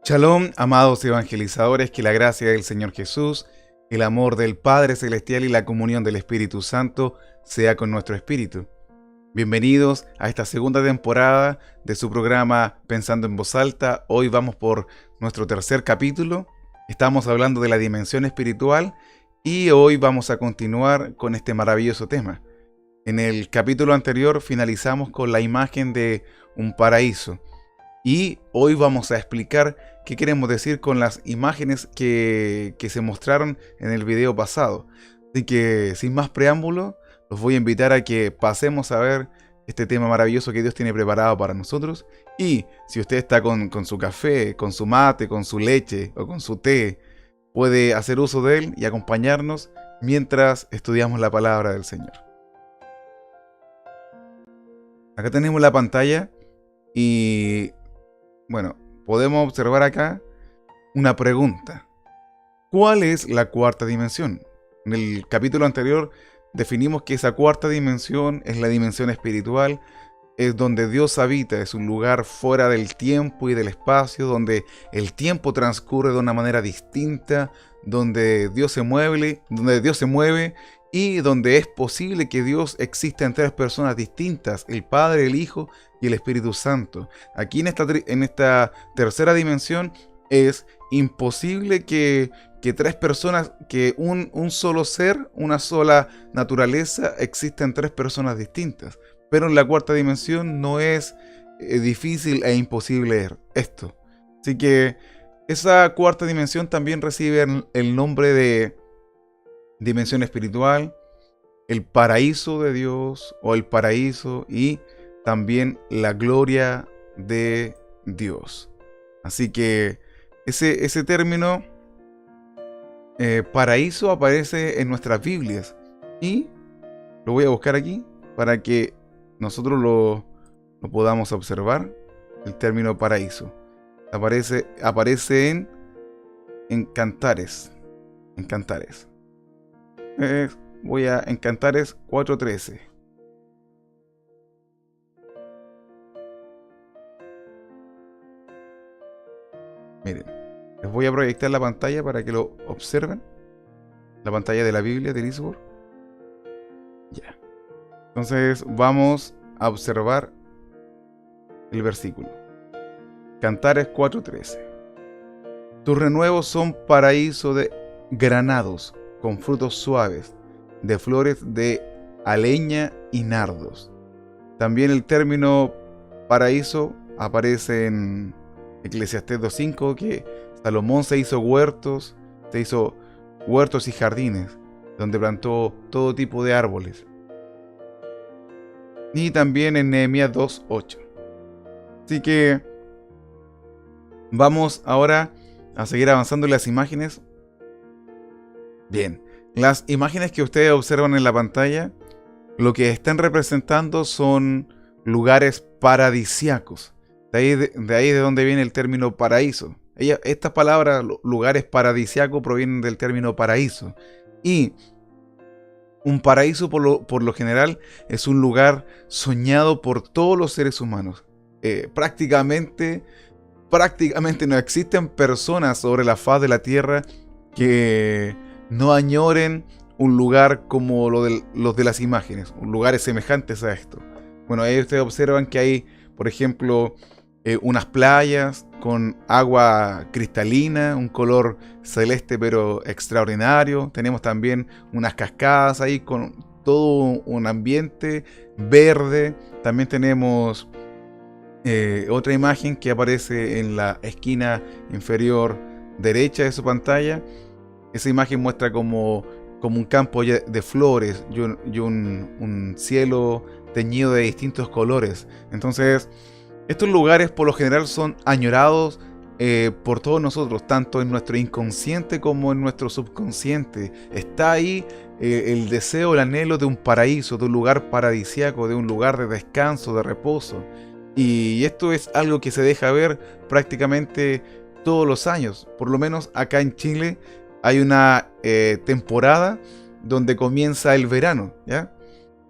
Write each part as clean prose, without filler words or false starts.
Shalom, amados evangelizadores, que la gracia del Señor Jesús, el amor del Padre Celestial y la comunión del Espíritu Santo sea con nuestro espíritu. Bienvenidos a esta segunda temporada de su programa Pensando en Voz Alta. Hoy vamos por nuestro tercer capítulo. Estamos hablando de la dimensión espiritual y hoy vamos a continuar con este maravilloso tema. En el capítulo anterior finalizamos con la imagen de un paraíso. Y hoy vamos a explicar qué queremos decir con las imágenes que se mostraron en el video pasado. Así que sin más preámbulo, los voy a invitar a que pasemos a ver este tema maravilloso que Dios tiene preparado para nosotros. Y si usted está con su café, con su mate, con su leche o con su té, puede hacer uso de él y acompañarnos mientras estudiamos la palabra del Señor. Acá tenemos la pantalla y bueno, podemos observar acá una pregunta. ¿Cuál es la cuarta dimensión? En el capítulo anterior definimos que esa cuarta dimensión es la dimensión espiritual, es donde Dios habita, es un lugar fuera del tiempo y del espacio, donde el tiempo transcurre de una manera distinta, donde Dios se mueve y donde es posible que Dios exista en tres personas distintas, el Padre, el Hijo y el Espíritu Santo. Aquí en esta tercera dimensión es imposible que tres personas, que un solo ser, una sola naturaleza exista en tres personas distintas. Pero en la cuarta dimensión no es difícil e imposible esto. Así que esa cuarta dimensión también recibe el nombre de dimensión espiritual, el paraíso de Dios o el paraíso y también la gloria de Dios. Así que ese término paraíso aparece en nuestras Biblias y lo voy a buscar aquí para que nosotros lo podamos observar. El término paraíso aparece en Cantares. Voy a en Cantares 4:13. Miren, les voy a proyectar la pantalla para que lo observen. La pantalla de la Biblia de Lisboa. Ya. Entonces vamos a observar el versículo. Cantares 4:13. Tus renuevos son paraíso de granados, con frutos suaves, de flores de aleña y nardos. También el término paraíso aparece en Eclesiastés 2:5, que Salomón se hizo huertos y jardines, donde plantó todo tipo de árboles. Y también en Nehemías 2:8. Así que vamos ahora a seguir avanzando en las imágenes. Bien, las imágenes que ustedes observan en la pantalla, lo que están representando son lugares paradisíacos. De ahí de donde viene el término paraíso. Estas palabras, lugares paradisíacos, provienen del término paraíso. Y un paraíso por lo general es un lugar soñado por todos los seres humanos. Prácticamente no existen personas sobre la faz de la tierra que no añoren un lugar como los de las imágenes, lugares semejantes a esto. Bueno, ahí ustedes observan que hay, por ejemplo, unas playas con agua cristalina, un color celeste pero extraordinario. Tenemos también unas cascadas ahí con todo un ambiente verde. También tenemos otra imagen que aparece en la esquina inferior derecha de su pantalla. Esa imagen muestra como un campo de flores y un cielo teñido de distintos colores. Entonces, estos lugares por lo general son añorados por todos nosotros, tanto en nuestro inconsciente como en nuestro subconsciente. Está ahí el deseo, el anhelo de un paraíso, de un lugar paradisíaco, de un lugar de descanso, de reposo. Y esto es algo que se deja ver prácticamente todos los años. Por lo menos acá en Chile hay una temporada donde comienza el verano, ¿ya?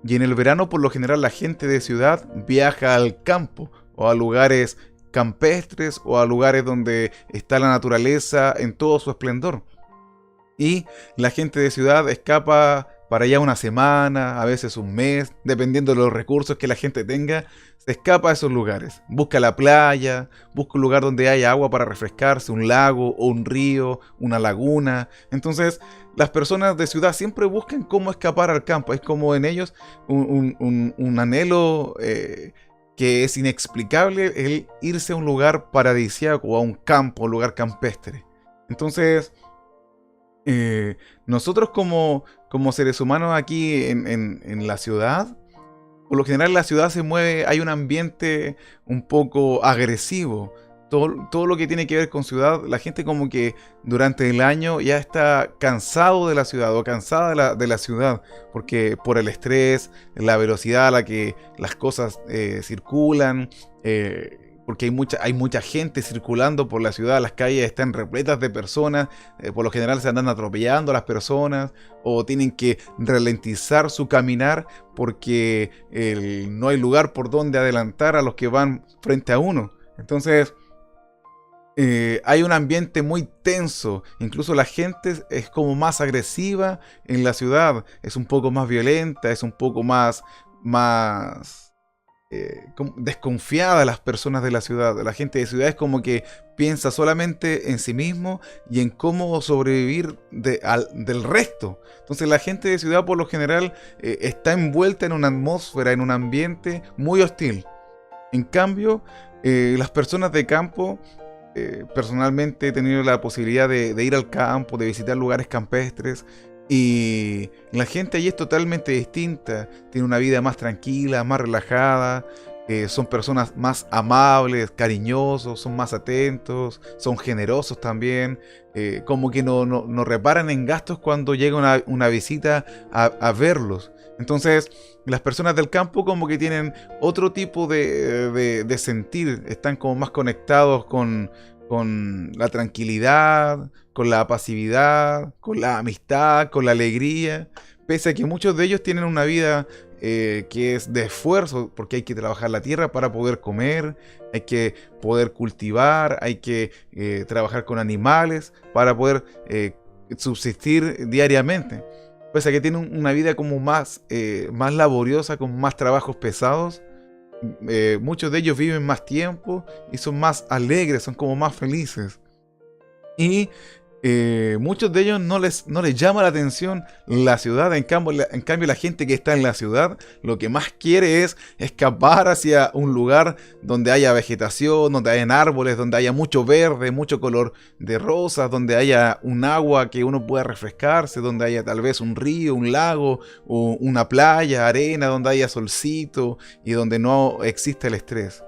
Y en el verano por lo general la gente de ciudad viaja al campo o a lugares campestres o a lugares donde está la naturaleza en todo su esplendor. Y la gente de ciudad escapa para allá una semana, a veces un mes, dependiendo de los recursos que la gente tenga, se escapa a esos lugares. Busca la playa, busca un lugar donde haya agua para refrescarse, un lago o un río, una laguna. Entonces, las personas de ciudad siempre buscan cómo escapar al campo. Es como en ellos un anhelo que es inexplicable, el irse a un lugar paradisíaco o a un campo, un lugar campestre. Entonces, nosotros como seres humanos aquí en la ciudad, por lo general la ciudad se mueve, hay un ambiente un poco agresivo. Todo lo que tiene que ver con ciudad, la gente como que durante el año ya está cansado de la ciudad o cansada de la ciudad, porque por el estrés, la velocidad a la que las cosas circulan, porque hay mucha gente circulando por la ciudad, las calles están repletas de personas, por lo general se andan atropellando a las personas o tienen que ralentizar su caminar porque no hay lugar por donde adelantar a los que van frente a uno. Entonces, hay un ambiente muy tenso, incluso la gente es como más agresiva en la ciudad, es un poco más violenta, es un poco más como desconfiada de las personas de la ciudad. La gente de ciudad es como que piensa solamente en sí mismo y en cómo sobrevivir del resto. Entonces la gente de ciudad por lo general está envuelta en una atmósfera, en un ambiente muy hostil. En cambio, las personas de campo, personalmente he tenido la posibilidad de ir al campo, de visitar lugares campestres, y la gente allí es totalmente distinta, tiene una vida más tranquila, más relajada, son personas más amables, cariñosos, son más atentos, son generosos también, como que no reparan en gastos cuando llega una visita a verlos. Entonces, las personas del campo como que tienen otro tipo de sentir, están como más conectados con la tranquilidad, con la pasividad, con la amistad, con la alegría, pese a que muchos de ellos tienen una vida que es de esfuerzo, porque hay que trabajar la tierra para poder comer, hay que poder cultivar, hay que trabajar con animales para poder subsistir diariamente. Pese a que tienen una vida como más laboriosa, con más trabajos pesados, muchos de ellos viven más tiempo y son más alegres, son como más felices. Y muchos de ellos no les llama la atención la ciudad. En cambio, la gente que está en la ciudad lo que más quiere es escapar hacia un lugar donde haya vegetación, donde hayan árboles, donde haya mucho verde, mucho color de rosas, donde haya un agua que uno pueda refrescarse, donde haya tal vez un río, un lago, o una playa, arena, donde haya solcito y donde no exista el estrés.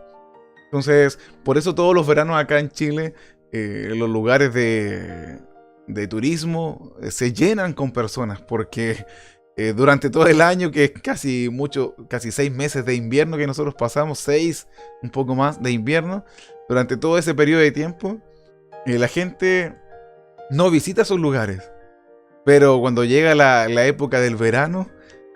Entonces, por eso todos los veranos acá en Chile, los lugares de turismo se llenan con personas, porque durante todo el año, que es casi 6 meses de invierno que nosotros pasamos, un poco más de invierno, durante todo ese periodo de tiempo, la gente no visita esos lugares, pero cuando llega la época del verano,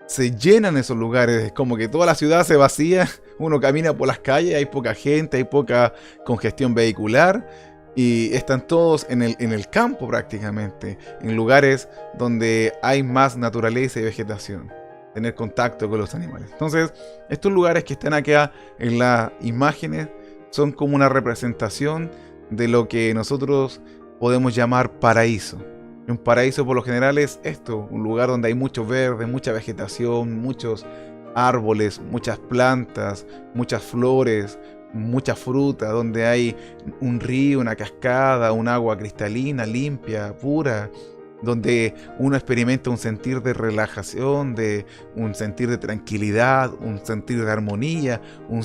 se llenan esos lugares, es como que toda la ciudad se vacía, uno camina por las calles, hay poca gente, hay poca congestión vehicular, y están todos en el campo prácticamente, en lugares donde hay más naturaleza y vegetación, tener contacto con los animales. Entonces, estos lugares que están acá en las imágenes son como una representación de lo que nosotros podemos llamar paraíso. Un paraíso por lo general es esto, un lugar donde hay mucho verde, mucha vegetación, muchos árboles, muchas plantas, muchas flores, mucha fruta, donde hay un río, una cascada, un agua cristalina, limpia, pura, donde uno experimenta un sentir de relajación, un sentir de tranquilidad, un sentir de armonía, un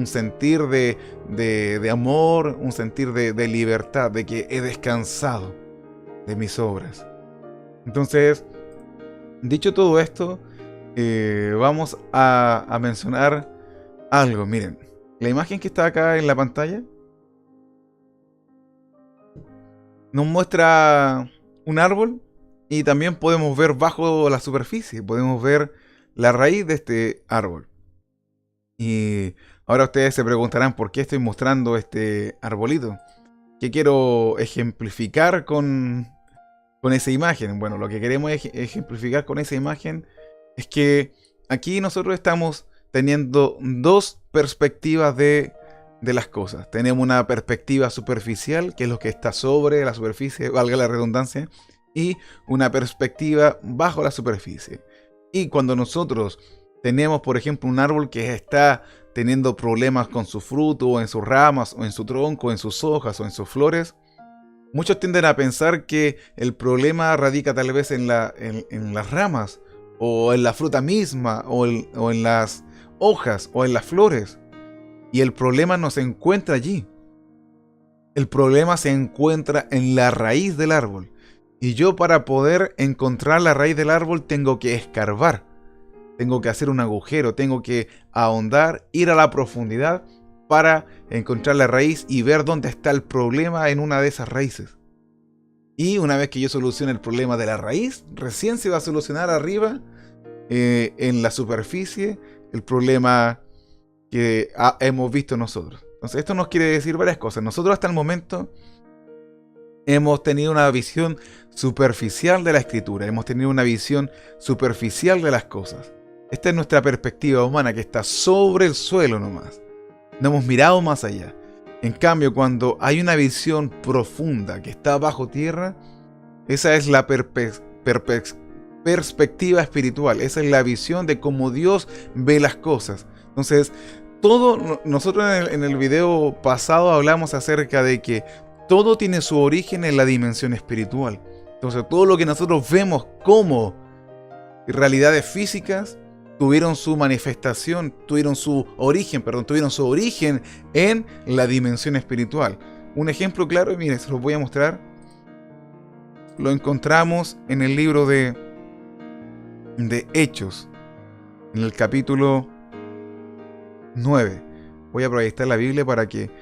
sentir de amor, un sentir de libertad, de que he descansado de mis obras. Entonces, dicho todo esto, vamos a mencionar algo. Miren, la imagen que está acá en la pantalla nos muestra un árbol y también podemos ver bajo la superficie, podemos ver la raíz de este árbol. Y ahora ustedes se preguntarán por qué estoy mostrando este arbolito. ¿Qué quiero ejemplificar con esa imagen? Bueno, lo que queremos ejemplificar con esa imagen es que aquí nosotros estamos teniendo dos perspectivas de las cosas. Tenemos una perspectiva superficial, que es lo que está sobre la superficie, valga la redundancia, y una perspectiva bajo la superficie. Y cuando nosotros tenemos, por ejemplo, un árbol que está teniendo problemas con su fruto, o en sus ramas, o en su tronco, o en sus hojas, o en sus flores, muchos tienden a pensar que el problema radica tal vez en las ramas, o en la fruta misma, o en las hojas, o en las flores. Y el problema no se encuentra allí. El problema se encuentra en la raíz del árbol. Y yo, para poder encontrar la raíz del árbol, tengo que escarbar. Tengo que hacer un agujero, tengo que ahondar, ir a la profundidad para encontrar la raíz y ver dónde está el problema en una de esas raíces. Y una vez que yo solucione el problema de la raíz, recién se va a solucionar arriba, en la superficie, el problema que hemos visto nosotros. Entonces esto nos quiere decir varias cosas. Nosotros hasta el momento hemos tenido una visión superficial de la escritura, hemos tenido una visión superficial de las cosas. Esta es nuestra perspectiva humana, que está sobre el suelo nomás. No hemos mirado más allá. En cambio, cuando hay una visión profunda que está bajo tierra, esa es la perspectiva espiritual. Esa es la visión de cómo Dios ve las cosas. Entonces, nosotros en el video pasado hablamos acerca de que todo tiene su origen en la dimensión espiritual. Entonces, todo lo que nosotros vemos como realidades físicas tuvieron su manifestación, tuvieron su origen en la dimensión espiritual. Un ejemplo claro, miren, se los voy a mostrar. Lo encontramos en el libro de Hechos, en el capítulo 9. Voy a proyectar la Biblia para que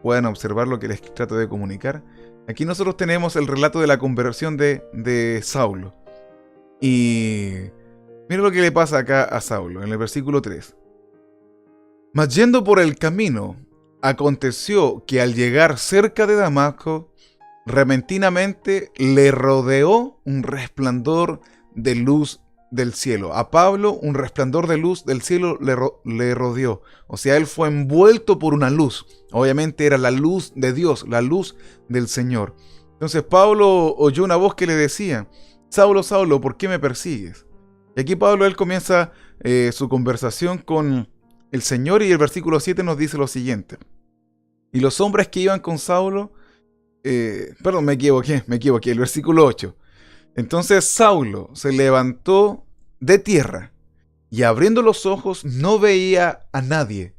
puedan observar lo que les trato de comunicar. Aquí nosotros tenemos el relato de la conversión de Saulo. Y mira lo que le pasa acá a Saulo, en el versículo 3. Mas yendo por el camino, aconteció que al llegar cerca de Damasco, repentinamente le rodeó un resplandor de luz del cielo. A Pablo un resplandor de luz del cielo le rodeó. O sea, él fue envuelto por una luz. Obviamente era la luz de Dios, la luz del Señor. Entonces Pablo oyó una voz que le decía: Saulo, Saulo, ¿por qué me persigues? Y aquí Pablo, él comienza su conversación con el Señor, y el versículo 7 nos dice lo siguiente: y los hombres que iban con Saulo, me equivoqué, el versículo 8. Entonces Saulo se levantó de tierra y, abriendo los ojos, no veía a nadie.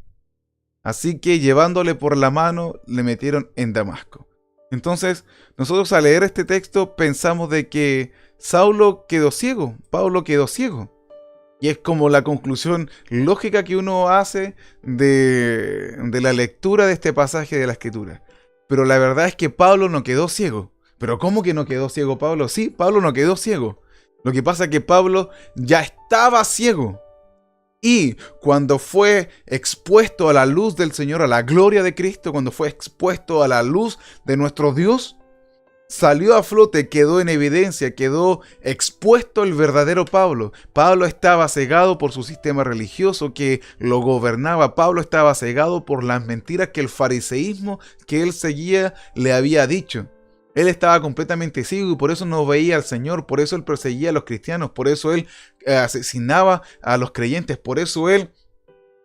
Así que, llevándole por la mano, le metieron en Damasco. Entonces, nosotros al leer este texto pensamos de que Saulo quedó ciego, Pablo quedó ciego. Y es como la conclusión lógica que uno hace de la lectura de este pasaje de la Escritura. Pero la verdad es que Pablo no quedó ciego. ¿Pero cómo que no quedó ciego Pablo? Sí, Pablo no quedó ciego. Lo que pasa es que Pablo ya estaba ciego. Y cuando fue expuesto a la luz del Señor, a la gloria de Cristo, cuando fue expuesto a la luz de nuestro Dios, salió a flote, quedó en evidencia, quedó expuesto el verdadero Pablo. Pablo estaba cegado por su sistema religioso que lo gobernaba. Pablo estaba cegado por las mentiras que el fariseísmo que él seguía le había dicho. Él estaba completamente ciego y por eso no veía al Señor, por eso él perseguía a los cristianos, por eso él asesinaba a los creyentes, por eso él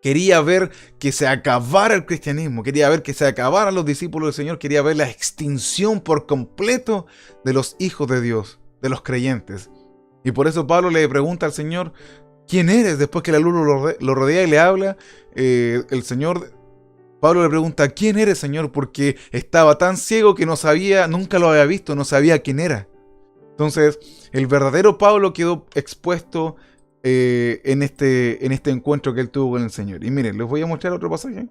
quería ver que se acabara el cristianismo, quería ver que se acabaran los discípulos del Señor, quería ver la extinción por completo de los hijos de Dios, de los creyentes. Y por eso Pablo le pregunta al Señor: ¿quién eres? Después que la luz lo rodea y le habla, el Señor, Pablo le pregunta: ¿quién eres, Señor? Porque estaba tan ciego que no sabía, nunca lo había visto, no sabía quién era. Entonces, el verdadero Pablo quedó expuesto en este encuentro que él tuvo con el Señor. Y miren, les voy a mostrar otro pasaje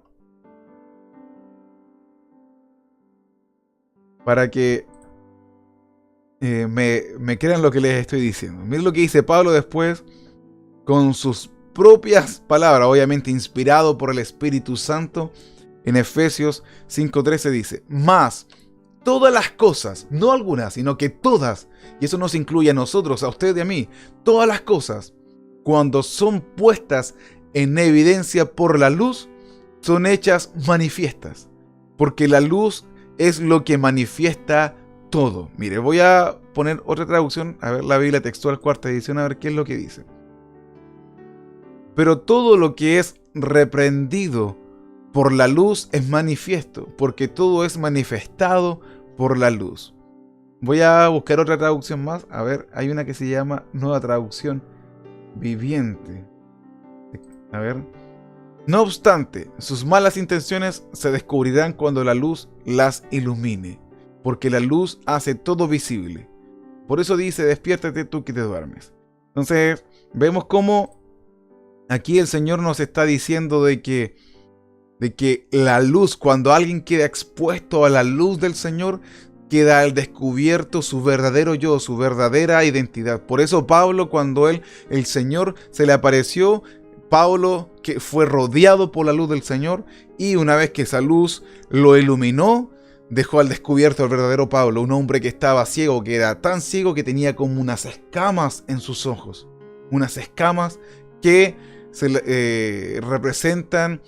para que me crean lo que les estoy diciendo. Miren lo que dice Pablo después con sus propias palabras, obviamente inspirado por el Espíritu Santo, en Efesios 5:13 dice: mas todas las cosas, no algunas, sino que todas, y eso nos incluye a nosotros, a usted y a mí, todas las cosas, cuando son puestas en evidencia por la luz, son hechas manifiestas, porque la luz es lo que manifiesta todo. Mire, voy a poner otra traducción, a ver la Biblia textual, cuarta edición, a ver qué es lo que dice. Pero todo lo que es reprendido por la luz es manifiesto, porque todo es manifestado por la luz. Voy a buscar otra traducción más. A ver, hay una que se llama Nueva Traducción Viviente. A ver. No obstante, sus malas intenciones se descubrirán cuando la luz las ilumine, porque la luz hace todo visible. Por eso dice: despiértate tú que te duermes. Entonces, vemos cómo aquí el Señor nos está diciendo de que la luz, cuando alguien queda expuesto a la luz del Señor, queda al descubierto su verdadero yo, su verdadera identidad. Por eso Pablo, cuando el Señor se le apareció, Pablo que fue rodeado por la luz del Señor, y una vez que esa luz lo iluminó, dejó al descubierto al verdadero Pablo, un hombre que estaba ciego, que era tan ciego que tenía como unas escamas en sus ojos, unas escamas que representan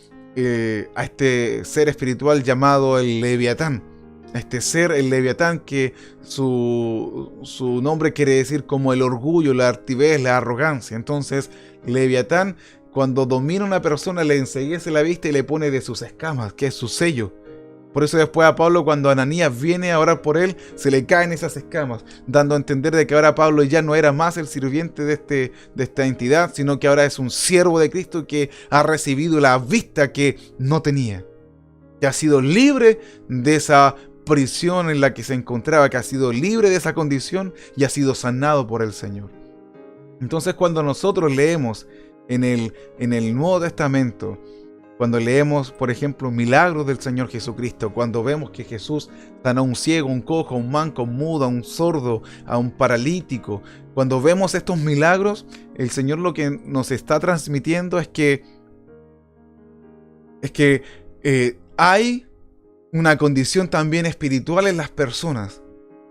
a este ser espiritual llamado el Leviatán. Este ser, el Leviatán, que su nombre quiere decir como el orgullo, la altivez, la arrogancia. Entonces, Leviatán, cuando domina a una persona, le enceguece la vista y le pone de sus escamas, que es su sello. Por eso después a Pablo, cuando Ananías viene a orar por él, se le caen esas escamas, dando a entender de que ahora Pablo ya no era más el sirviente de esta entidad, sino que ahora es un siervo de Cristo que ha recibido la vista que no tenía, que ha sido libre de esa prisión en la que se encontraba, que ha sido libre de esa condición y ha sido sanado por el Señor. Entonces, cuando nosotros leemos en el Nuevo Testamento, cuando leemos, por ejemplo, milagros del Señor Jesucristo, cuando vemos que Jesús sanó a un ciego, un cojo, a un manco, a un mudo, a un sordo, a un paralítico, cuando vemos estos milagros, el Señor lo que nos está transmitiendo es que hay una condición también espiritual en las personas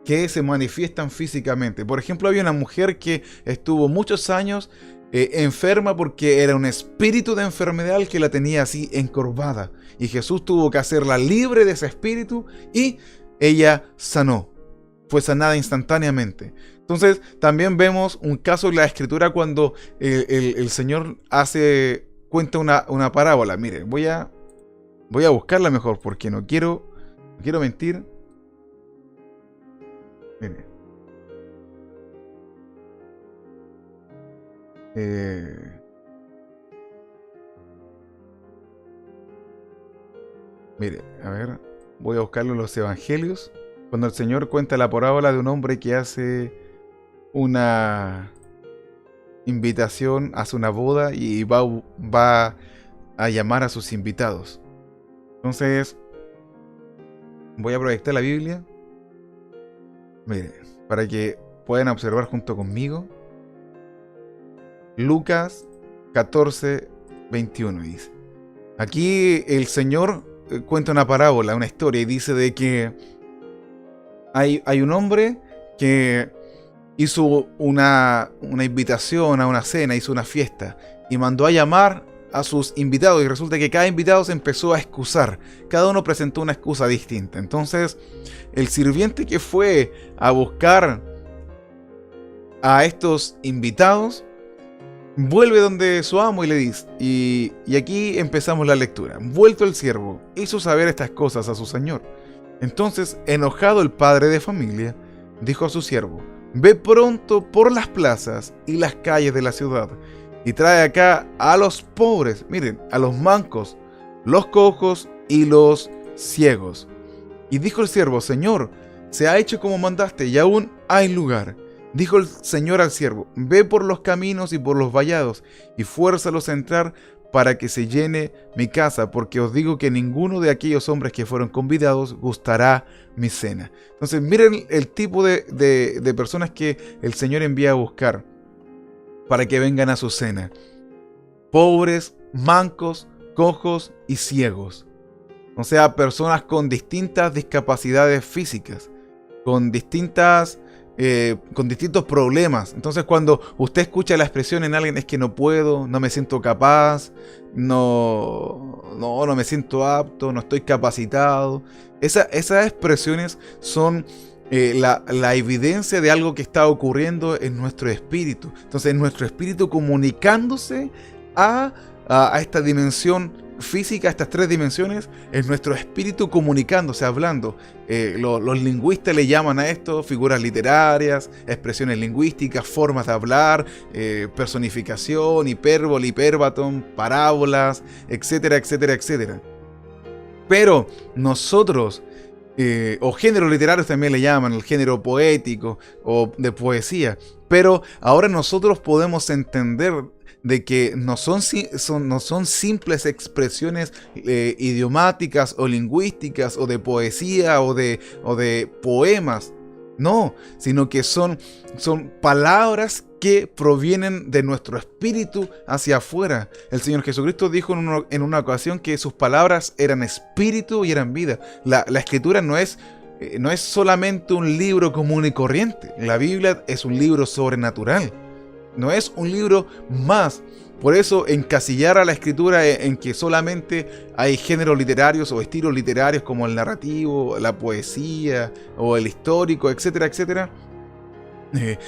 que se manifiestan físicamente. Por ejemplo, había una mujer que estuvo muchos años enferma porque era un espíritu de enfermedad que la tenía así encorvada, y Jesús tuvo que hacerla libre de ese espíritu y ella sanó, fue sanada instantáneamente. Entonces también vemos un caso en la Escritura cuando el Señor cuenta una parábola. Mire, voy a buscarla mejor porque no quiero mentir. Mire. Mire, a ver, voy a buscarlo en los evangelios, cuando el Señor cuenta la parábola de un hombre que hace una invitación, hace una boda y va a llamar a sus invitados. Entonces, voy a proyectar la Biblia, mire, para que puedan observar junto conmigo. Lucas 14:21 dice. Aquí el Señor cuenta una parábola, una historia, y dice de que hay un hombre que hizo una invitación a una cena, hizo una fiesta, y mandó a llamar a sus invitados, y resulta que cada invitado se empezó a excusar. Cada uno presentó una excusa distinta. Entonces, el sirviente que fue a buscar a estos invitados vuelve donde su amo y le dice, y aquí empezamos la lectura. Vuelto el siervo, hizo saber estas cosas a su señor. Entonces, enojado el padre de familia, dijo a su siervo: ve pronto por las plazas y las calles de la ciudad, y trae acá a los pobres, miren, a los mancos, los cojos y los ciegos. Y dijo el siervo: Señor, se ha hecho como mandaste, y aún hay lugar. Dijo el Señor al siervo: ve por los caminos y por los vallados, y fuérzalos a entrar para que se llene mi casa, porque os digo que ninguno de aquellos hombres que fueron convidados gustará mi cena. Entonces miren el tipo de personas que el Señor envía a buscar para que vengan a su cena. pobres, mancos, cojos y ciegos. O sea, personas con distintas discapacidades físicas, con distintos problemas. Entonces, cuando usted escucha la expresión en alguien, es que no puedo, no me siento capaz, no me siento apto, no estoy capacitado. Esas expresiones son la evidencia de algo que está ocurriendo en nuestro espíritu. Entonces, nuestro espíritu comunicándose a esta dimensión física, estas tres dimensiones, es nuestro espíritu comunicándose, hablando. Los lingüistas le llaman a esto figuras literarias, expresiones lingüísticas, formas de hablar, personificación, hipérbole, hipérbaton, parábolas, etcétera, etcétera, etcétera. Pero nosotros, o géneros literarios también le llaman, el género poético o de poesía, pero ahora nosotros podemos entender de que no son simples expresiones idiomáticas o lingüísticas o de poesía o de poemas, no, sino que son palabras que provienen de nuestro espíritu hacia afuera. El Señor Jesucristo dijo en una ocasión que sus palabras eran espíritu y eran vida. La Escritura no es solamente un libro común y corriente. La Biblia es un libro sobrenatural. No es un libro más. Por eso encasillar a la Escritura en que solamente hay géneros literarios o estilos literarios como el narrativo, la poesía o el histórico, etcétera, etcétera.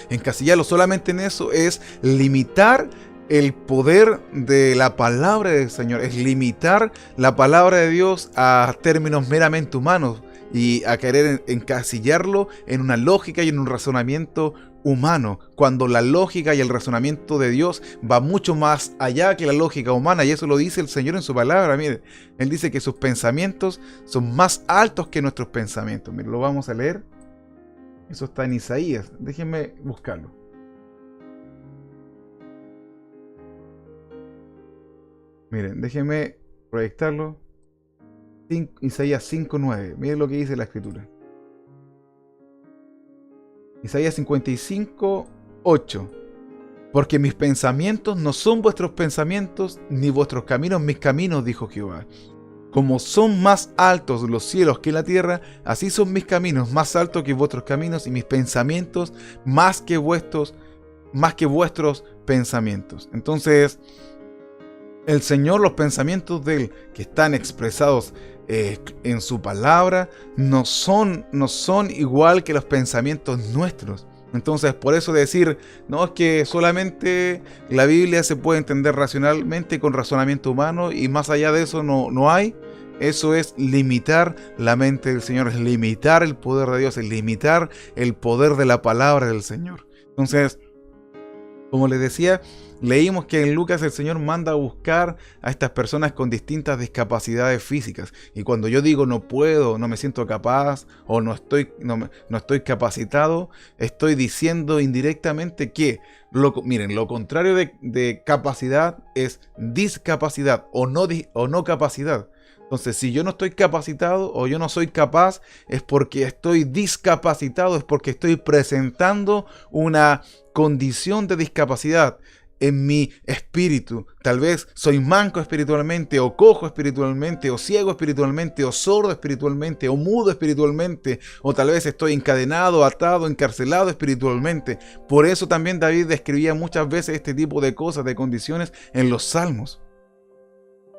Encasillarlo solamente en eso es limitar el poder de la palabra del Señor, es limitar la palabra de Dios a términos meramente humanos y a querer encasillarlo en una lógica y en un razonamiento humano, cuando la lógica y el razonamiento de Dios va mucho más allá que la lógica humana, y eso lo dice el Señor en su palabra. Mire, Él dice que sus pensamientos son más altos que nuestros pensamientos. Mire, lo vamos a leer. Eso está en Isaías. Déjenme buscarlo. Miren, déjenme proyectarlo. Isaías 5:9. Miren lo que dice la Escritura. Isaías 55:8. Porque mis pensamientos no son vuestros pensamientos, ni vuestros caminos mis caminos, dijo Jehová. Como son más altos los cielos que la tierra, así son mis caminos más altos que vuestros caminos y mis pensamientos más que vuestros pensamientos. Entonces, el Señor, los pensamientos de Él que están expresados en su palabra, no son igual que los pensamientos nuestros. Entonces, por eso decir, no, es que solamente la Biblia se puede entender racionalmente con razonamiento humano y más allá de eso no hay. Eso es limitar la mente del Señor, es limitar el poder de Dios, es limitar el poder de la palabra del Señor. Entonces, como les decía, leímos que en Lucas el Señor manda a buscar a estas personas con distintas discapacidades físicas. Y cuando yo digo no puedo, no me siento capaz o no estoy capacitado, estoy diciendo indirectamente que, miren, lo contrario de capacidad es discapacidad o no capacidad. Entonces, si yo no estoy capacitado o yo no soy capaz, es porque estoy discapacitado, es porque estoy presentando una condición de discapacidad en mi espíritu. Tal vez soy manco espiritualmente, o cojo espiritualmente, o ciego espiritualmente, o sordo espiritualmente, o mudo espiritualmente, o tal vez estoy encadenado, atado, encarcelado espiritualmente. Por eso también David describía muchas veces este tipo de cosas, de condiciones en los salmos.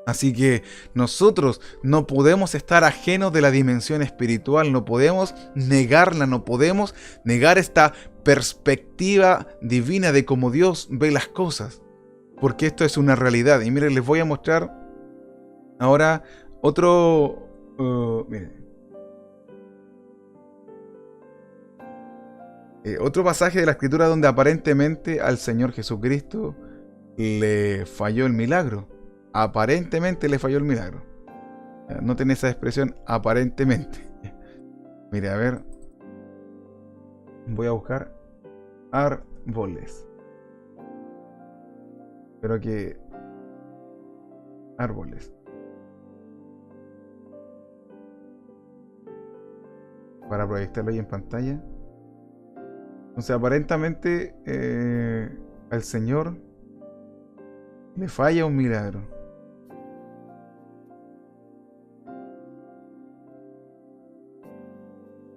Así que nosotros no podemos estar ajenos de la dimensión espiritual, no podemos negarla, no podemos negar esta perspectiva divina de cómo Dios ve las cosas, porque esto es una realidad. Y miren, les voy a mostrar ahora otro... otro pasaje de la Escritura donde aparentemente al Señor Jesucristo le falló el milagro. Aparentemente le falló el milagro. Noten esa expresión, aparentemente. Mire, a ver. Voy a buscar árboles. Espero que... árboles. Para proyectarlo ahí en pantalla. Entonces, aparentemente al Señor Le falla un milagro.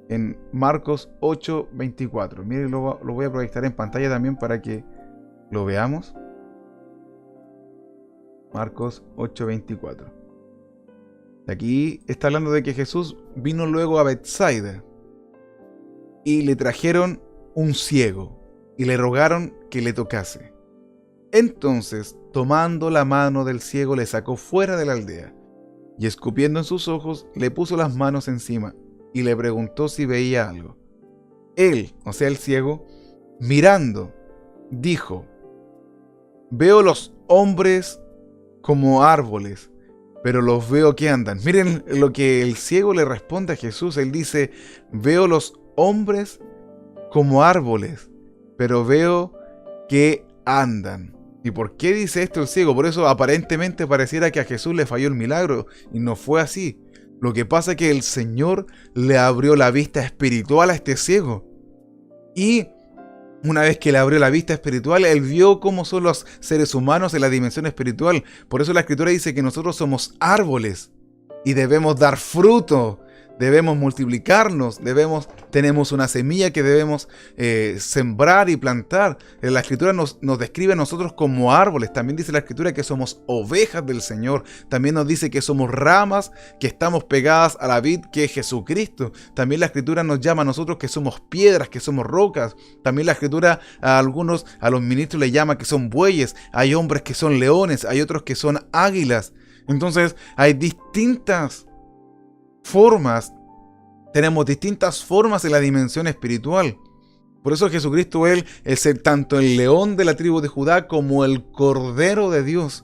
En Marcos 8:24. Miren, lo voy a proyectar en pantalla también para que lo veamos. Marcos 8:24. Aquí está hablando de que Jesús vino luego a Betsaida y le trajeron un ciego y le rogaron que le tocase. Entonces, tomando la mano del ciego, le sacó fuera de la aldea y escupiendo en sus ojos, le puso las manos encima y le preguntó si veía algo. Él, o sea el ciego, mirando, dijo: veo los hombres como árboles, pero los veo que andan. Miren lo que el ciego le responde a Jesús. Él dice: veo los hombres como árboles, pero veo que andan. ¿Y por qué dice esto el ciego? Por eso aparentemente pareciera que a Jesús le falló el milagro, y no fue así. Lo que pasa es que el Señor le abrió la vista espiritual a este ciego. Y una vez que le abrió la vista espiritual, él vio cómo son los seres humanos en la dimensión espiritual. Por eso la Escritura dice que nosotros somos árboles y debemos dar fruto, debemos multiplicarnos, tenemos una semilla que debemos sembrar y plantar. La Escritura nos describe a nosotros como árboles. También dice la Escritura que somos ovejas del Señor. También nos dice que somos ramas que estamos pegadas a la vid que es Jesucristo. También la Escritura nos llama a nosotros que somos piedras, que somos rocas. También la Escritura a los ministros les llama que son bueyes. Hay hombres que son leones, hay otros que son águilas. Entonces hay distintas formas, tenemos distintas formas en la dimensión espiritual. Por eso Jesucristo, Él es tanto el león de la tribu de Judá como el Cordero de Dios.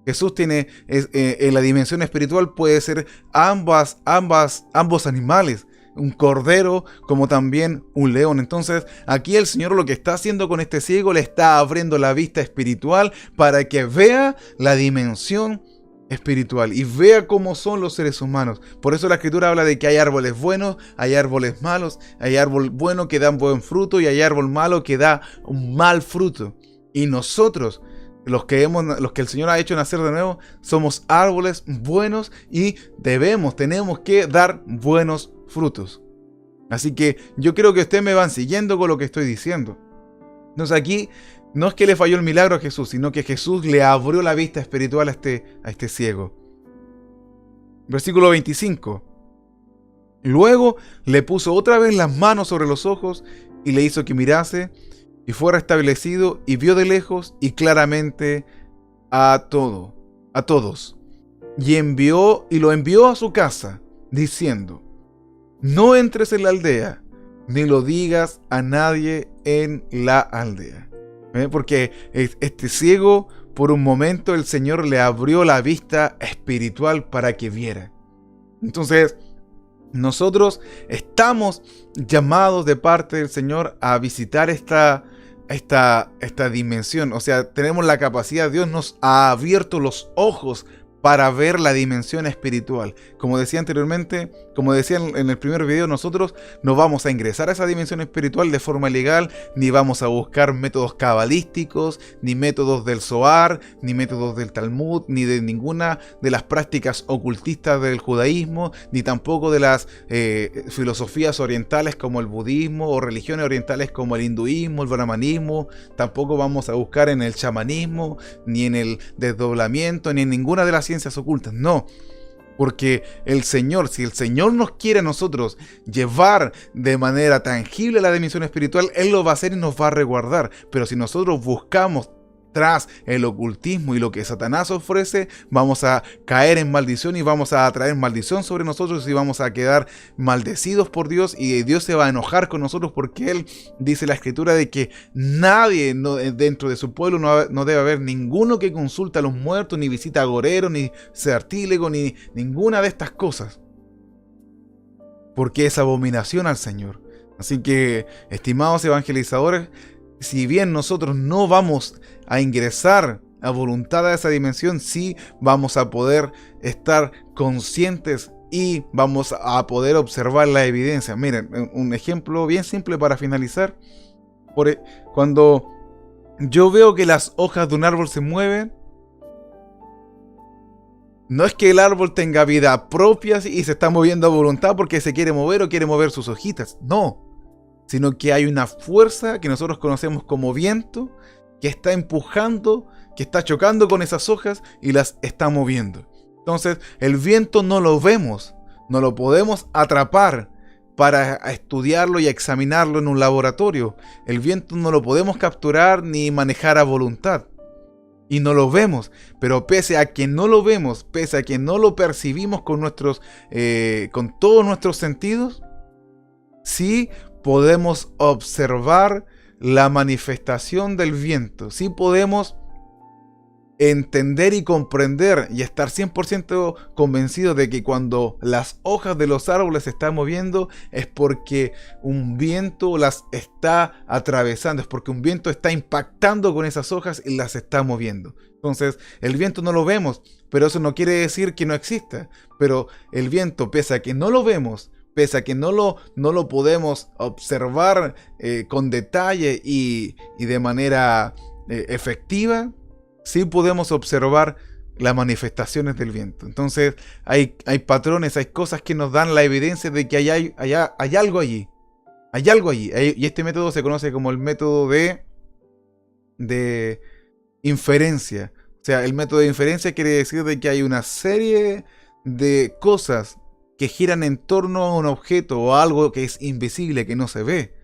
Jesús tiene, en la dimensión espiritual puede ser ambos animales, un cordero como también un león. Entonces aquí el Señor lo que está haciendo con este ciego, le está abriendo la vista espiritual para que vea la dimensión espiritual y vea cómo son los seres humanos. Por eso la Escritura habla de que hay árboles buenos, hay árboles malos, hay árbol bueno que da un buen fruto y hay árbol malo que da un mal fruto. Y nosotros, los que el Señor ha hecho nacer de nuevo, somos árboles buenos y tenemos que dar buenos frutos. Así que yo creo que ustedes me van siguiendo con lo que estoy diciendo. Entonces aquí no es que le falló el milagro a Jesús, sino que Jesús le abrió la vista espiritual a este ciego. Versículo 25. Luego le puso otra vez las manos sobre los ojos y le hizo que mirase y fue restablecido y vio de lejos y claramente a todos. Y lo envió a su casa diciendo: no entres en la aldea, ni lo digas a nadie en la aldea. Porque este ciego, por un momento el Señor le abrió la vista espiritual para que viera. Entonces, nosotros estamos llamados de parte del Señor a visitar esta dimensión. O sea, tenemos la capacidad, Dios nos ha abierto los ojos para ver la dimensión espiritual. Como decía anteriormente, como decía en el primer video, nosotros no vamos a ingresar a esa dimensión espiritual de forma ilegal, ni vamos a buscar métodos cabalísticos, ni métodos del Zohar, ni métodos del Talmud, ni de ninguna de las prácticas ocultistas del judaísmo, ni tampoco de las filosofías orientales como el budismo o religiones orientales como el hinduismo, el brahmanismo. Tampoco vamos a buscar en el chamanismo, ni en el desdoblamiento, ni en ninguna de las ciencias ocultas. No, porque si el Señor nos quiere a nosotros llevar de manera tangible a la dimensión espiritual, Él lo va a hacer y nos va a resguardar. Pero si nosotros buscamos tras el ocultismo y lo que Satanás ofrece, vamos a caer en maldición y vamos a atraer maldición sobre nosotros y vamos a quedar maldecidos por Dios, y Dios se va a enojar con nosotros porque Él dice la Escritura de que nadie dentro de su pueblo no debe haber ninguno que consulte a los muertos, ni visita agoreros, ni sartílego, ni ninguna de estas cosas, porque es abominación al Señor. Así que, estimados evangelizadores, si bien nosotros no vamos a ingresar a voluntad a esa dimensión, sí vamos a poder estar conscientes y vamos a poder observar la evidencia. Miren, un ejemplo bien simple para finalizar. Cuando yo veo que las hojas de un árbol se mueven, No es que el árbol tenga vida propia y se está moviendo a voluntad porque se quiere mover o quiere mover sus hojitas. No. Sino que hay una fuerza que nosotros conocemos como viento que está empujando, que está chocando con esas hojas y las está moviendo. Entonces, el viento no lo vemos, no lo podemos atrapar para estudiarlo y examinarlo en un laboratorio. El viento no lo podemos capturar ni manejar a voluntad. Y no lo vemos, pero pese a que no lo vemos, pese a que no lo percibimos con con todos nuestros sentidos, sí podemos observar la manifestación del viento. Sí podemos entender y comprender y estar 100% convencidos de que cuando las hojas de los árboles se están moviendo es porque un viento las está atravesando, es porque un viento está impactando con esas hojas y las está moviendo. Entonces, el viento no lo vemos, pero eso no quiere decir que no exista. Pero el viento, pese a que no lo vemos, pese a que no lo podemos observar con detalle y de manera efectiva, sí podemos observar las manifestaciones del viento. Entonces hay patrones, hay cosas que nos dan la evidencia de que hay algo allí. Hay algo allí. Y este método se conoce como el método de inferencia. O sea, el método de inferencia quiere decir de que hay una serie de cosas que giran en torno a un objeto o a algo que es invisible, que no se ve.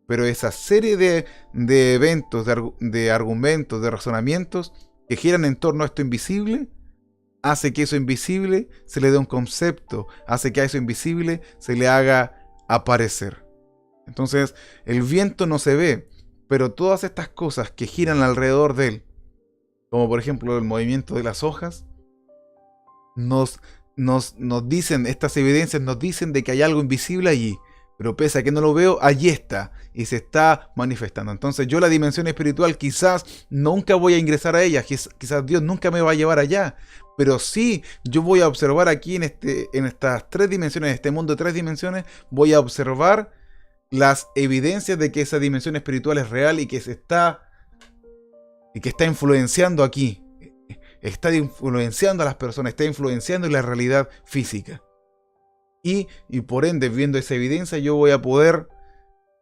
Pero esa serie de eventos, de argumentos, de razonamientos que giran en torno a esto invisible, hace que eso invisible se le dé un concepto, hace que a eso invisible se le haga aparecer. Entonces, el viento no se ve, pero todas estas cosas que giran alrededor de él, como por ejemplo el movimiento de las hojas, nos dicen, estas evidencias nos dicen de que hay algo invisible allí. Pero pese a que no lo veo, allí está y se está manifestando. Entonces yo la dimensión espiritual quizás nunca voy a ingresar a ella, quizás Dios nunca me va a llevar allá, pero sí yo voy a observar aquí en estas tres dimensiones, en este mundo de tres dimensiones, voy a observar las evidencias de que esa dimensión espiritual es real y que está influenciando aquí, está influenciando a las personas, está influenciando en la realidad física. Y por ende, viendo esa evidencia, yo voy a poder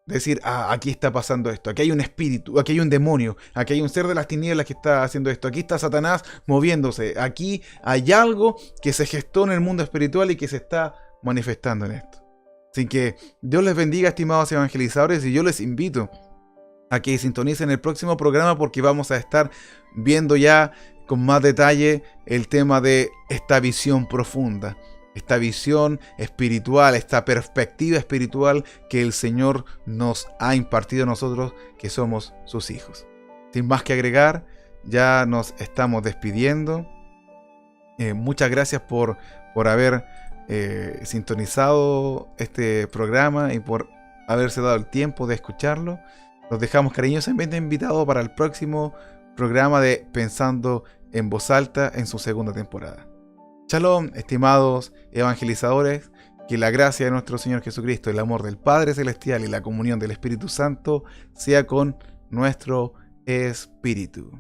decir, aquí está pasando esto, aquí hay un espíritu, aquí hay un demonio, aquí hay un ser de las tinieblas que está haciendo esto, aquí está Satanás moviéndose, aquí hay algo que se gestó en el mundo espiritual y que se está manifestando en esto. Así que Dios les bendiga, estimados evangelizadores, y yo les invito a que sintonicen el próximo programa porque vamos a estar viendo ya con más detalle el tema de esta visión profunda. Esta visión espiritual, esta perspectiva espiritual que el Señor nos ha impartido a nosotros que somos sus hijos. Sin más que agregar, ya nos estamos despidiendo. Muchas gracias por haber sintonizado este programa y por haberse dado el tiempo de escucharlo. Los dejamos cariñosamente invitados para el próximo programa de Pensando en Voz Alta en su segunda temporada. Shalom, estimados evangelizadores, que la gracia de nuestro Señor Jesucristo, el amor del Padre Celestial y la comunión del Espíritu Santo sea con nuestro espíritu.